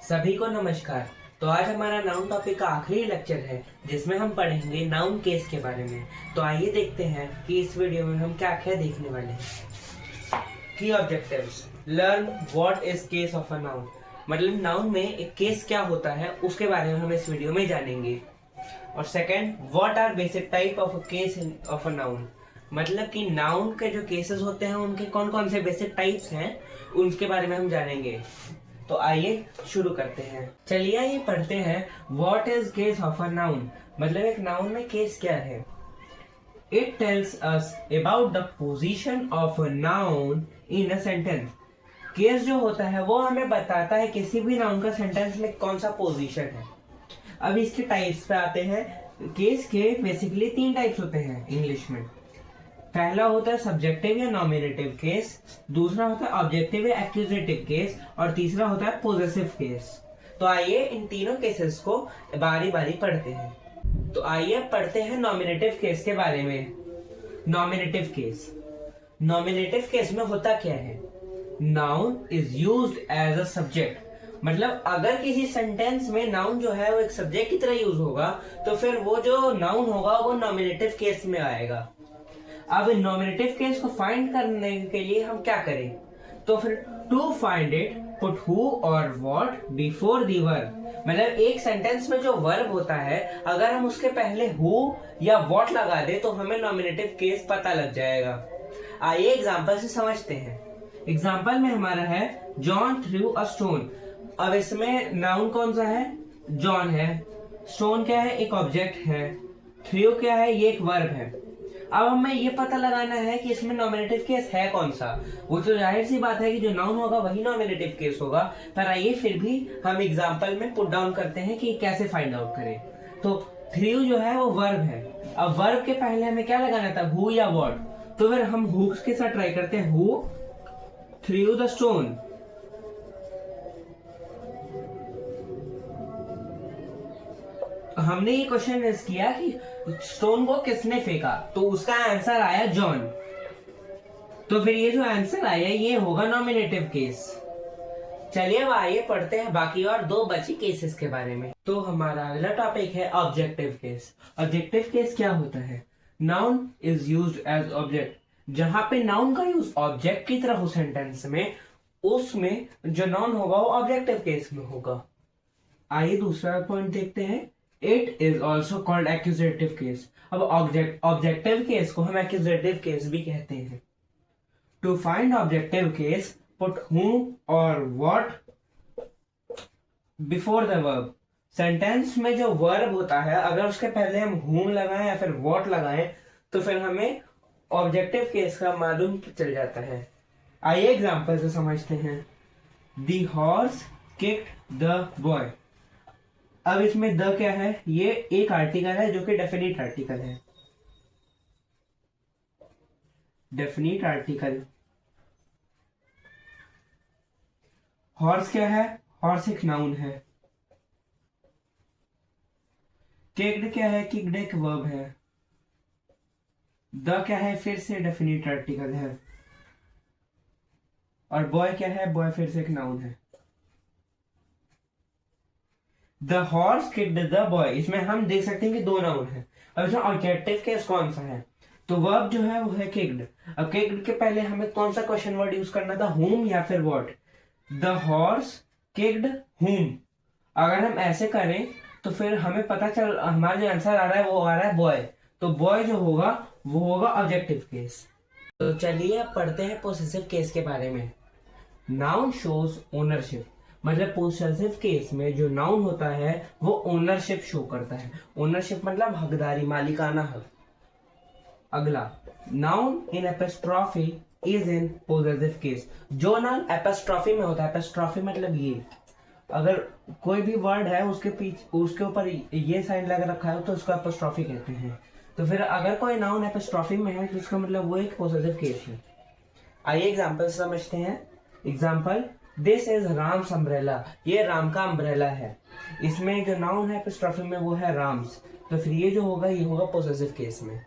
सभी को नमस्कार। तो आज हमारा नाउन टॉपिक का आखिरी लेक्चर है जिसमें हम पढ़ेंगे नाउन केस के बारे में। तो आइए देखते हैं कि इस वीडियो में हम क्या क्या देखने वाले हैं। की objectives: learn what is case of a noun, मतलब नाउन में एक केस क्या होता है उसके बारे में हम इस वीडियो में जानेंगे। और second, what are basic type of a case of a noun, मतलब कि नाउन के जो केसेस होते हैं उनके कौन कौन से बेसिक टाइप्स हैं उनके बारे में हम जानेंगे। तो आइए शुरू करते हैं। चलिए ये पढ़ते हैं what is case of a noun, मतलब एक नाउन में केस क्या है। It tells us about the position of a noun in a sentence. Case जो होता है वो हमें बताता है किसी भी नाउन का सेंटेंस में कौन सा पोजीशन है। अब इसके टाइप्स पे आते हैं। केस के बेसिकली 3 टाइप्स होते हैं इंग्लिश में। पहला होता है सब्जेक्टिव या नॉमिनेटिव केस, दूसरा होता है ऑब्जेक्टिव या एक्यूजेटिव केस, और तीसरा होता है पोजेसिव केस। तो आइए इन तीनों केसेस को बारी बारी पढ़ते हैं। तो आइए पढ़ते हैं नॉमिनेटिव केस के बारे में। नॉमिनेटिव केस में होता क्या है? Noun is used as a subject, मतलब अगर किसी सेंटेंस में नाउन जो है वो एक सब्जेक्ट की तरह यूज होगा तो फिर वो जो नाउन होगा वो नॉमिनेटिव केस में आएगा। अब नॉमिनेटिव केस को फाइंड करने के लिए हम क्या करें? तो फिर to find it put who और व्हाट बिफोर द वर्ब, मतलब एक सेंटेंस में जो वर्ब होता है अगर हम उसके पहले हु या व्हाट लगा दे तो हमें नॉमिनेटिव केस पता लग जाएगा। आइए एग्जांपल से समझते हैं। एग्जांपल में हमारा है जॉन थ्रू अ स्टोन। अब इसमें नाउन कौन सा है? जॉन है। स्टोन क्या है? एक ऑब्जेक्ट है। थ्रू क्या है? ये एक वर्ब है। अब हमें ये पता लगाना है कि इसमें नॉमिनेटिव केस है कौन सा। वो तो जाहिर सी बात है कि जो नाउन होगा वही नॉमिनेटिव केस होगा, पर आइए फिर भी हम एग्जांपल में पुट डाउन करते हैं कि कैसे फाइंड आउट करें। तो थ्रू जो है वो वर्ब है। अब वर्ब के पहले हमें क्या लगाना था? हु या व्हाट। तो फिर हम हु के साथ ट्राई करते हैं। Who through the stone. हमने ये क्वेश्चन रेज किया कि स्टोन को किसने फेंका, तो उसका आंसर आया जॉन। तो फिर ये जो आंसर आया ये होगा नॉमिनेटिव केस। चलिए अब आइए पढ़ते हैं बाकी और 2 बची केसेस के बारे में। तो हमारा अगला टॉपिक है ऑब्जेक्टिव केस। ऑब्जेक्टिव केस क्या होता है? Noun is used as object, जहां पे नाउन का यूज ऑब्जेक्ट की तरह हो सेंटेंस में, उसमें जो नाउन होगा वो ऑब्जेक्टिव केस में होगा। आइए दूसरा पॉइंट देखते हैं। It is also called accusative case. अब ऑब्जेक्टिव केस को हम एक्यूजेटिव केस भी कहते हैं। To find objective case put whom और what before the verb. Sentence में जो वर्ब होता है अगर उसके पहले हम whom लगाएं या फिर what लगाएं तो फिर हमें ऑब्जेक्टिव केस का मालूम चल जाता है। आइए एग्जांपल से समझते हैं। The horse kicked the boy. अब इसमें द क्या है? ये एक आर्टिकल है जो कि डेफिनिट आर्टिकल है। Definite article. हॉर्स क्या है? हॉर्स एक नाउन है। किक्ड क्या है? किक्ड एक वर्ब है। द क्या है? फिर से डेफिनिट आर्टिकल है। और बॉय क्या है? बॉय फिर से एक नाउन है। The horse kicked the boy, इसमें हम देख सकते हैं कि 2 नाउन है। अब इसमें ऑब्जेक्टिव केस कौन सा है? तो वर्ब जो है वो है किक्ड। अब किक्ड के पहले हमें कौन सा क्वेश्चन वर्ड यूज करना था? whom या फिर what? The horse kicked whom। अगर हम ऐसे करें तो फिर हमें पता चल हमारा जो आंसर आ रहा है वो आ रहा है बॉय। तो बॉय जो होगा वो होगा ऑब्जेक्टिव केस। तो चलिए अब पढ़ते हैं पोसेसिव केस के बारे में। नाउन शोज ओनरशिप, मतलब पोसेसिव केस में जो नाउन होता है वो ओनरशिप शो करता है। ओनरशिप मतलब हकदारी, मालिकाना हक। अगला, noun in apostrophe is in possessive case. जो नाउन एपोस्ट्रोफी में होता है, एपोस्ट्रोफी मतलब ये, अगर कोई भी वर्ड है उसके पीछे उसके ऊपर ये साइन लगा रखा है तो उसको एपोस्ट्रोफी कहते हैं। तो फिर अगर कोई नाउन एपोस्ट्रोफी में है तो इसका मतलब वो एक पोसेसिव केस है। आइए एग्जांपल समझते हैं। Example, this is Ram's umbrella. ये राम का अम्ब्रेला है। इसमें जो नाउन है एपोस्ट्रोफी में वो है राम्स। तो फिर ये जो होगा ये होगा पोसेसिव केस में।